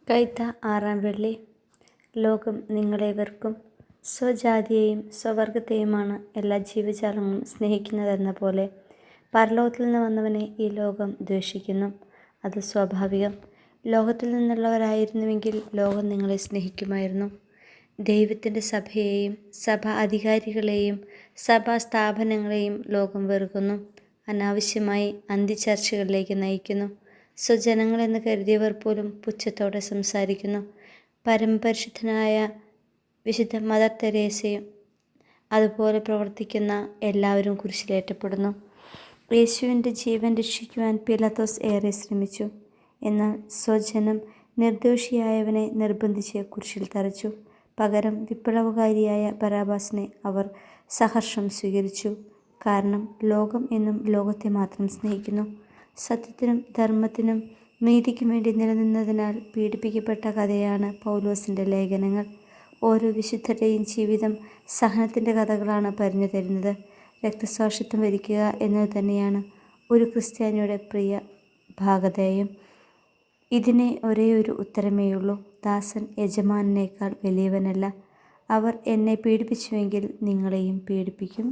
കൈത്ത 6-ാം വെള്ളി. ലോകം നിങ്ങളേവർക്കും സ്വജാതിയെയും സ്വവർഗത്തെയുമാണ് എല്ലാ ജീവജാലങ്ങളും സ്നേഹിക്കുന്നതെന്ന പോലെ പരലോകത്തിൽ നിന്ന് വന്നവനെ ഈ ലോകം ദ്വേഷിക്കുന്നു. അത് സ്വാഭാവികം. ലോകത്തിൽ നിന്നുള്ളവരായിരുന്നുവെങ്കിൽ ലോകം നിങ്ങളെ സ്നേഹിക്കുമായിരുന്നു. ദൈവത്തിൻ്റെ സഭയെയും സഭാ അധികാരികളെയും സഭാ സ്ഥാപനങ്ങളെയും ലോകം വെറുക്കുന്നു. അനാവശ്യമായി അന്ത്യചർച്ചകളിലേക്ക് നയിക്കുന്നു. സ്വജനങ്ങളെന്ന് കരുതിയവർ പോലും പുച്ഛത്തോടെ സംസാരിക്കുന്നു. പരമപരിശുദ്ധനായ വിശുദ്ധ മദർ തെരേസയും അതുപോലെ പ്രവർത്തിക്കുന്ന എല്ലാവരും കുരിശിലേറ്റപ്പെടുന്നു. യേശുവിൻ്റെ ജീവൻ രക്ഷിക്കുവാൻ പീലാത്തോസ് ഏറെ ശ്രമിച്ചു. എന്നാൽ സ്വജനം നിർദോഷിയായവനെ നിർബന്ധിച്ച് കുരിശിൽ തറച്ചു. പകരം വിപ്ലവകാരിയായ ബറാബാസിനെ അവർ സഹർഷം സ്വീകരിച്ചു. കാരണം ലോകം എന്നും ലോകത്തെ മാത്രം സ്നേഹിക്കുന്നു. സത്യത്തിനും ധർമ്മത്തിനും നീതിക്കും വേണ്ടി നിലനിന്നതിനാൽ പീഡിപ്പിക്കപ്പെട്ട കഥയാണ് പൗലോസിൻ്റെ ലേഖനങ്ങൾ. ഓരോ വിശുദ്ധരുടെയും ജീവിതം സഹനത്തിൻ്റെ കഥകളാണ് പറഞ്ഞു തരുന്നത്. രക്തസാക്ഷിത്വം വരിക്കുക എന്നത് തന്നെയാണ് ഒരു ക്രിസ്ത്യാനിയുടെ പ്രിയ ഭാഗധേയം. ഇതിന് ഒരേ ഒരു ഉത്തരമേയുള്ളൂ: ദാസൻ യജമാനനേക്കാൾ വലിയവനല്ല. അവർ എന്നെ പീഡിപ്പിച്ചുവെങ്കിൽ നിങ്ങളെയും പീഡിപ്പിക്കും.